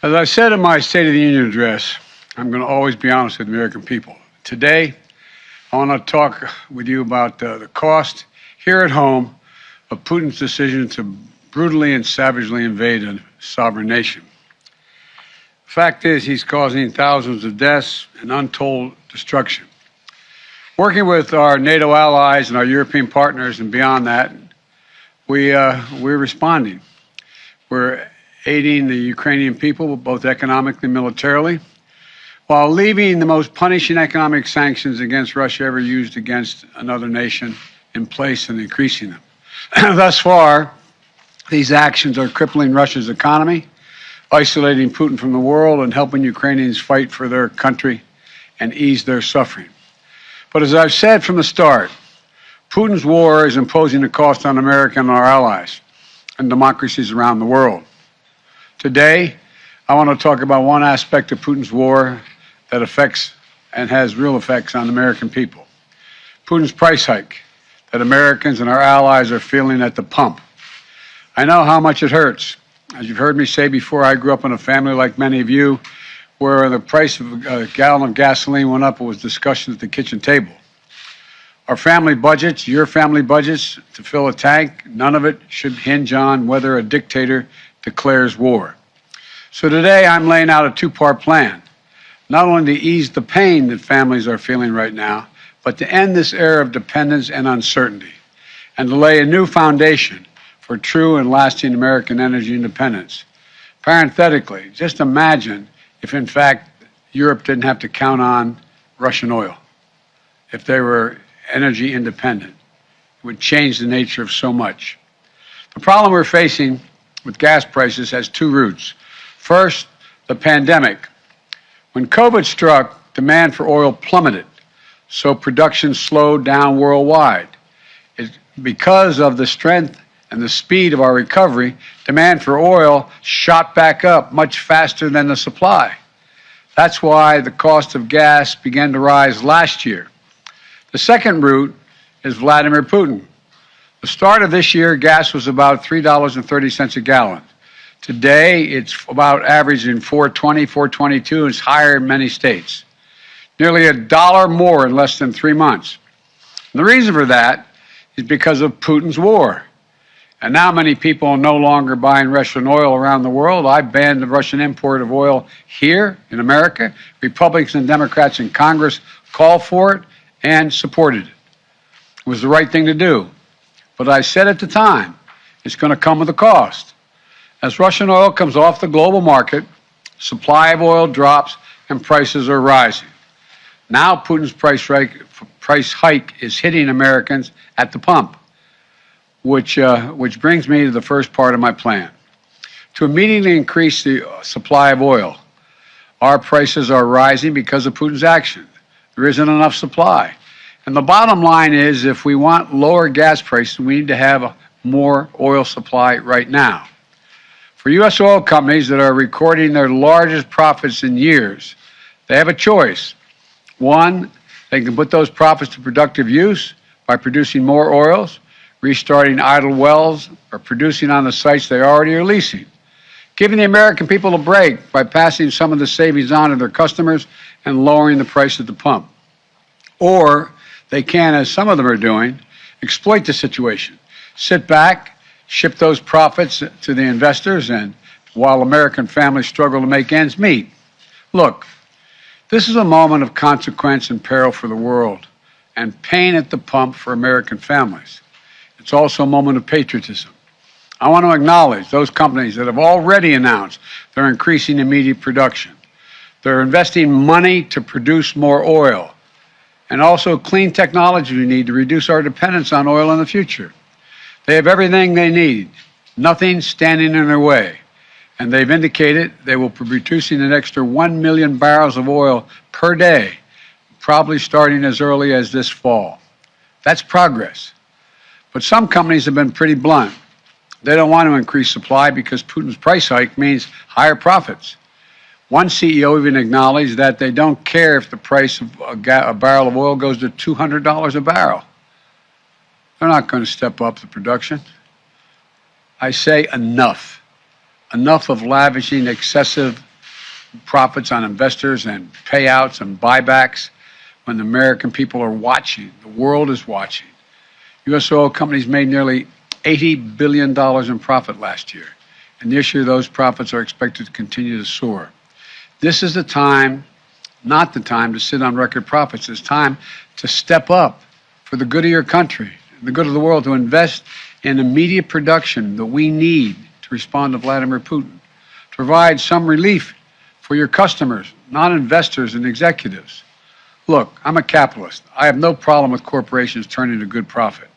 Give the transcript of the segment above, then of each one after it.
As I said in my State of the Union address, I'm going to always be honest with the American people. Today, I want to talk with you about the cost here at home of Putin's decision to brutally and savagely invade a sovereign nation. The fact is, he's causing thousands of deaths and untold destruction. Working with our NATO allies and our European partners and beyond that, we're responding. We're aiding the Ukrainian people, both economically and militarily, while leaving the most punishing economic sanctions against Russia ever used against another nation in place and increasing them. Thus far, these actions are crippling Russia's economy, isolating Putin from the world, and helping Ukrainians fight for their country and ease their suffering. But as I've said from the start, Putin's war is imposing a cost on America and our allies and democracies around the world. Today, I want to talk about one aspect of Putin's war that affects and has real effects on the American people. Putin's price hike that Americans and our allies are feeling at the pump. I know how much it hurts. As you've heard me say before, I grew up in a family like many of you where the price of a gallon of gasoline went up. It was discussion at the kitchen table. Our family budgets, your family budgets, to fill a tank, none of it should hinge on whether a dictator declares war. So today I'm laying out a two-part plan, not only to ease the pain that families are feeling right now, but to end this era of dependence and uncertainty, and to lay a new foundation for true and lasting American energy independence. Parenthetically, just imagine if, in fact, Europe didn't have to count on Russian oil, if they were energy independent. It would change the nature of so much. The problem we're facing with gas prices has two roots. First, the pandemic. When COVID struck, demand for oil plummeted, so production slowed down worldwide. Because of the strength and the speed of our recovery, demand for oil shot back up much faster than the supply. That's why the cost of gas began to rise last year. The second root is Vladimir Putin. The start of this year, gas was about $3.30 a gallon. Today, it's about averaging $4.20, $4.22, and it's higher in many states. Nearly $1 more in less than 3 months. And the reason for that is because of Putin's war. And now many people are no longer buying Russian oil around the world. I banned the Russian import of oil here in America. Republicans and Democrats in Congress called for it and supported it. It was the right thing to do. But I said at the time, it's going to come with a cost. As Russian oil comes off the global market, supply of oil drops and prices are rising. Now Putin's price hike is hitting Americans at the pump, which brings me to the first part of my plan. To immediately increase the supply of oil, our prices are rising because of Putin's action. There isn't enough supply. And the bottom line is, if we want lower gas prices, we need to have more oil supply right now. For U.S. oil companies that are recording their largest profits in years, they have a choice. One, they can put those profits to productive use by producing more oils, restarting idle wells, or producing on the sites they already are leasing, giving the American people a break by passing some of the savings on to their customers and lowering the price at the pump. Or they can, as some of them are doing, exploit the situation, sit back, ship those profits to the investors, and while American families struggle to make ends meet. Look, this is a moment of consequence and peril for the world, and pain at the pump for American families. It's also a moment of patriotism. I want to acknowledge those companies that have already announced they're increasing immediate production. They're investing money to produce more oil, and also clean technology we need to reduce our dependence on oil in the future. They have everything they need, nothing standing in their way. And they've indicated they will be producing an extra 1 million barrels of oil per day, probably starting as early as this fall. That's progress. But some companies have been pretty blunt. They don't want to increase supply because Putin's price hike means higher profits. One CEO even acknowledged that they don't care if the price of a barrel of oil goes to $200 a barrel. They're not going to step up the production. I say enough. Enough of lavishing excessive profits on investors and payouts and buybacks when the American people are watching. The world is watching. U.S. oil companies made nearly $80 billion in profit last year, and this year those profits are expected to continue to soar. This is the time, not the time to sit on record profits. It's time to step up for the good of your country, the good of the world, to invest in immediate production that we need to respond to Vladimir Putin, to provide some relief for your customers, not investors and executives. Look, I'm a capitalist. I have no problem with corporations turning a good profit.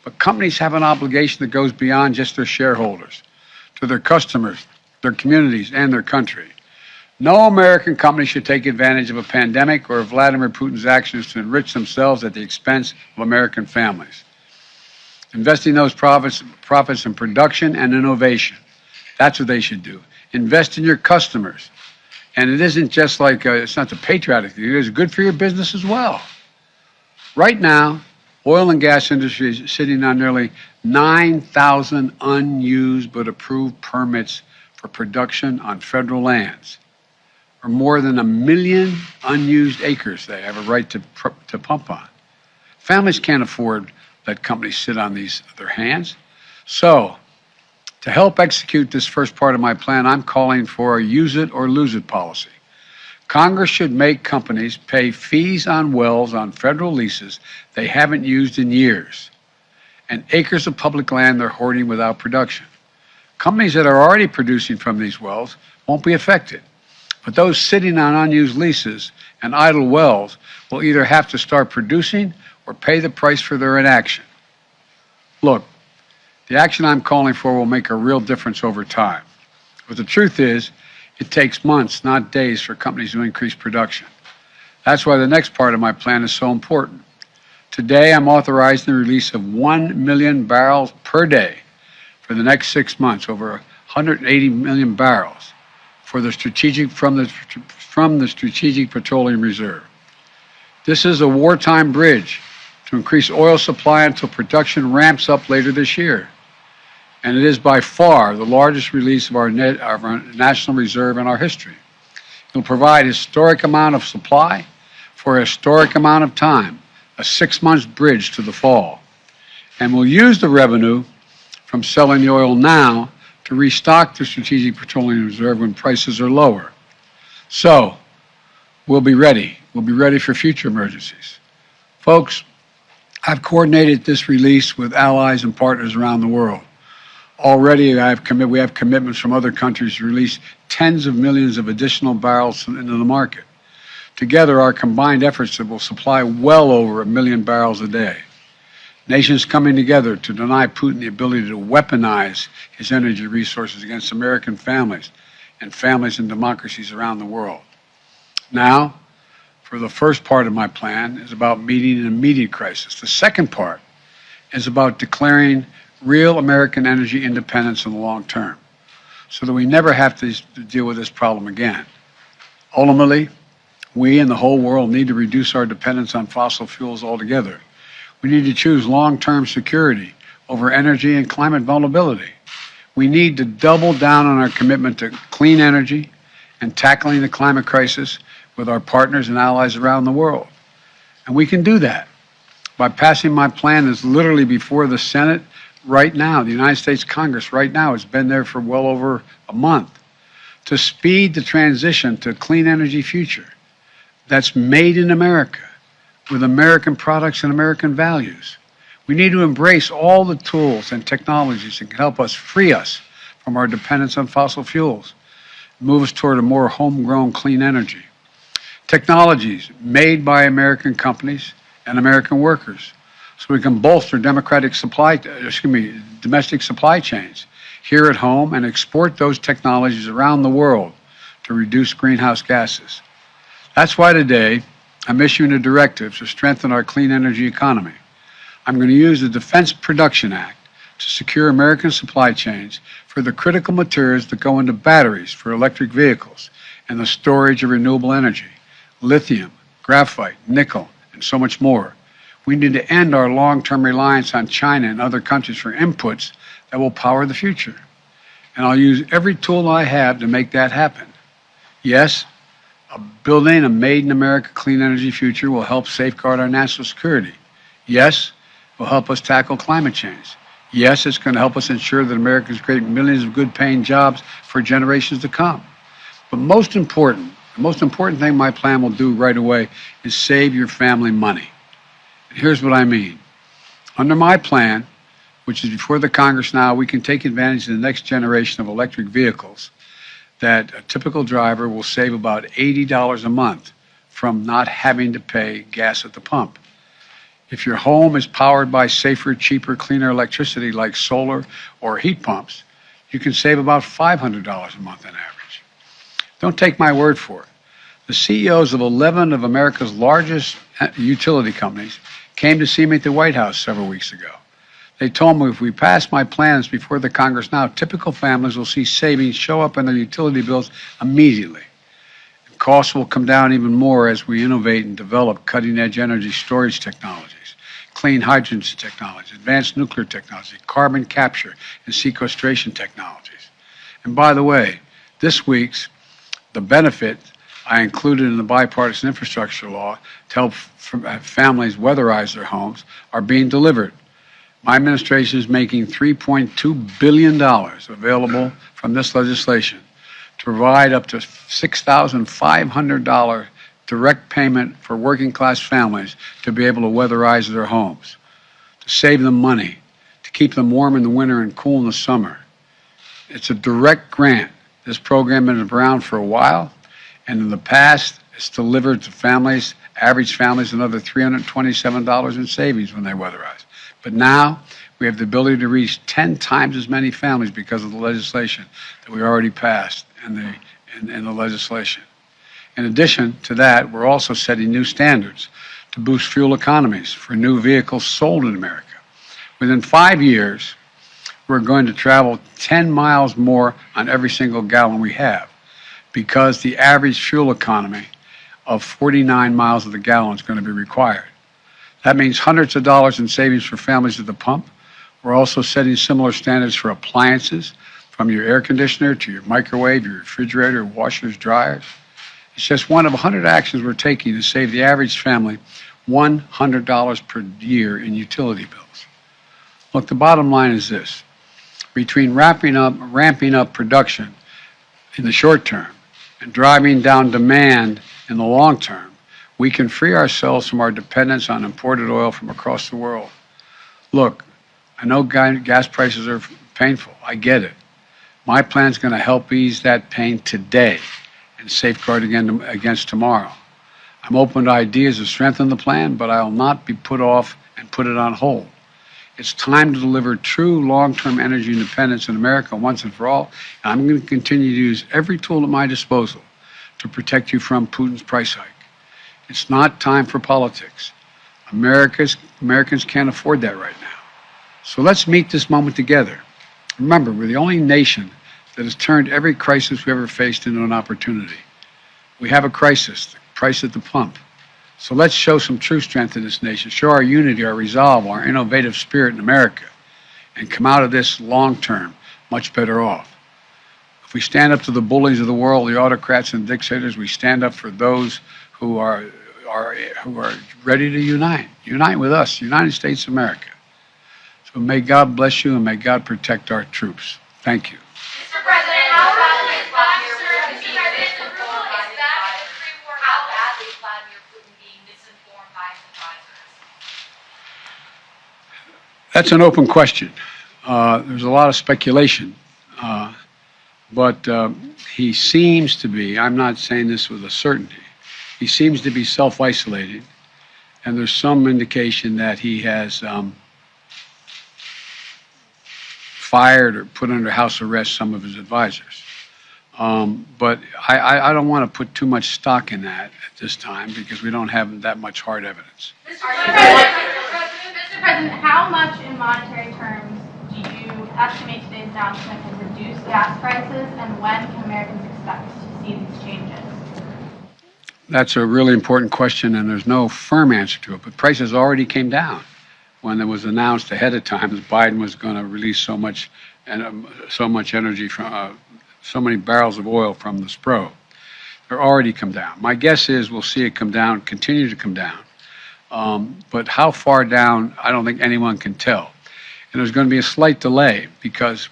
But companies have an obligation that goes beyond just their shareholders, to their customers, their communities, and their country. No American company should take advantage of a pandemic or of Vladimir Putin's actions to enrich themselves at the expense of American families. Investing those profits in production and innovation. That's what they should do. Invest in your customers. And it isn't just like, it's not the patriotic thing. It is good for your business as well. Right now, oil and gas industry is sitting on nearly 9,000 unused but approved permits for production on federal lands, or more than 1 million unused acres they have a right to pump on. Families can't afford let companies sit on their hands. So, to help execute this first part of my plan, I'm calling for a use it or lose it policy. Congress should make companies pay fees on wells on federal leases they haven't used in years, and acres of public land they're hoarding without production. Companies that are already producing from these wells won't be affected, but those sitting on unused leases and idle wells will either have to start producing or pay the price for their inaction. Look, the action I'm calling for will make a real difference over time. But the truth is, it takes months, not days, for companies to increase production. That's why the next part of my plan is so important. Today, I'm authorizing the release of 1 million barrels per day for the next 6 months, over 180 million barrels from the Strategic Petroleum Reserve. This is a wartime bridge to increase oil supply until production ramps up later this year. And it is by far the largest release of our national reserve in our history. It will provide a historic amount of supply for a historic amount of time, a 6-month bridge to the fall. And we'll use the revenue from selling the oil now to restock the Strategic Petroleum Reserve when prices are lower. So, we'll be ready. We'll be ready for future emergencies. Folks, I've coordinated this release with allies and partners around the world. Already, we have commitments from other countries to release tens of millions of additional barrels into the market. Together, our combined efforts will supply well over 1 million barrels a day. Nations coming together to deny Putin the ability to weaponize his energy resources against American families and families and democracies around the world. Now, for the first part of my plan is about meeting an immediate crisis. The second part is about declaring real American energy independence in the long term so that we never have to deal with this problem again. Ultimately, we and the whole world need to reduce our dependence on fossil fuels altogether. We need to choose long-term security over energy and climate vulnerability. We need to double down on our commitment to clean energy and tackling the climate crisis with our partners and allies around the world. And we can do that by passing my plan that's literally before the Senate right now, the United States Congress right now. It's been there for well over a month, to speed the transition to a clean energy future that's made in America with American products and American values. We need to embrace all the tools and technologies that can help us free us from our dependence on fossil fuels, move us toward a more homegrown clean energy. Technologies made by American companies and American workers, so we can bolster domestic supply chains here at home and export those technologies around the world to reduce greenhouse gases. That's why today I'm issuing a directive to strengthen our clean energy economy. I'm going to use the Defense Production Act to secure American supply chains for the critical materials that go into batteries for electric vehicles and the storage of renewable energy, lithium, graphite, nickel, and so much more. We need to end our long-term reliance on China and other countries for inputs that will power the future. And I'll use every tool I have to make that happen. Yes, Building a made-in-America clean energy future will help safeguard our national security. Yes, it will help us tackle climate change. Yes, it's going to help us ensure that Americans create millions of good-paying jobs for generations to come. But the most important thing my plan will do right away is save your family money. And here's what I mean. Under my plan, which is before the Congress now, we can take advantage of the next generation of electric vehicles that a typical driver will save about $80 a month from not having to pay gas at the pump. If your home is powered by safer, cheaper, cleaner electricity like solar or heat pumps, you can save about $500 a month on average. Don't take my word for it. The CEOs of 11 of America's largest utility companies came to see me at the White House several weeks ago. They told me if we pass my plans before the Congress now, typical families will see savings show up in their utility bills immediately. And costs will come down even more as we innovate and develop cutting-edge energy storage technologies, clean hydrogen technologies, advanced nuclear technology, carbon capture and sequestration technologies. And by the way, this week's the benefit I included in the bipartisan infrastructure law to help families weatherize their homes are being delivered. My administration is making $3.2 billion available from this legislation to provide up to $6,500 direct payment for working-class families to be able to weatherize their homes, to save them money, to keep them warm in the winter and cool in the summer. It's a direct grant. This program has been around for a while, and in the past, it's delivered to families, average families, another $327 in savings when they weatherize. But now we have the ability to reach 10 times as many families because of the legislation that we already passed in the legislation. In addition to that, we're also setting new standards to boost fuel economies for new vehicles sold in America. Within 5 years, we're going to travel 10 miles more on every single gallon we have because the average fuel economy of 49 miles of the gallon is going to be required. That means hundreds of dollars in savings for families at the pump. We're also setting similar standards for appliances, from your air conditioner to your microwave, your refrigerator, washers, dryers. It's just one of 100 actions we're taking to save the average family $100 per year in utility bills. Look, the bottom line is this. Between ramping up production in the short term and driving down demand in the long term, we can free ourselves from our dependence on imported oil from across the world. Look, I know gas prices are painful. I get it. My plan is going to help ease that pain today and safeguard against tomorrow. I'm open to ideas to strengthen the plan, but I will not be put off and put it on hold. It's time to deliver true long-term energy independence in America once and for all, and I'm going to continue to use every tool at my disposal to protect you from Putin's price hike. It's not time for politics. Americans can't afford that right now. So let's meet this moment together. Remember, we're the only nation that has turned every crisis we ever faced into an opportunity. We have a crisis, the price at the pump. So let's show some true strength in this nation, show our unity, our resolve, our innovative spirit in America, and come out of this long-term much better off. If we stand up to the bullies of the world, the autocrats and dictators, we stand up for those who are ready to unite with us, United States of America. So may God bless you and may God protect our troops. Thank you. Mr. President, how badly Vladimir Putin being misinformed by his advisors? That's an open question. There's a lot of speculation. But he seems to be, I'm not saying this with a certainty, he seems to be self-isolating, and there's some indication that he has fired or put under house arrest some of his advisors. But I don't want to put too much stock in that at this time because we don't have that much hard evidence. Mr. President, how much in monetary terms do you estimate today's announcement has reduced gas prices, and when can Americans expect to see these changes? That's a really important question, and there's no firm answer to it. But prices already came down when it was announced ahead of time that Biden was going to release so much energy from so many barrels of oil from the Spro. They're They're already come down. My guess is we'll see it come down, continue to come down. But how far down, I don't think anyone can tell. And there's going to be a slight delay because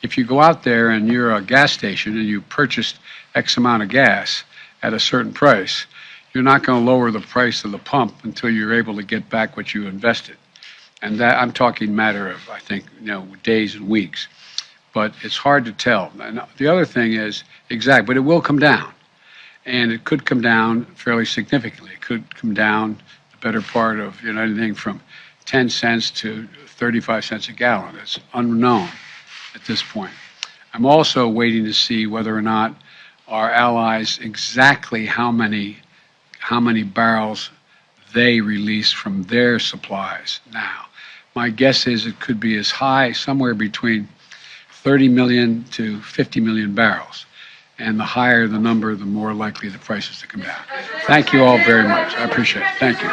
if you go out there and you're a gas station and you purchased X amount of gas at a certain price, you're not going to lower the price of the pump until you're able to get back what you invested. And that, I'm talking matter of, I think, days and weeks. But it's hard to tell. And the other thing is, but it will come down. And it could come down fairly significantly. It could come down the better part of, anything from 10 cents to 35 cents a gallon. It's unknown at this point. I'm also waiting to see whether or not our allies exactly how many barrels they release from their supplies now. My guess is it could be as high, somewhere between 30 million to 50 million barrels. And the higher the number, the more likely the prices to come down. Thank you all very much. I appreciate it. Thank you.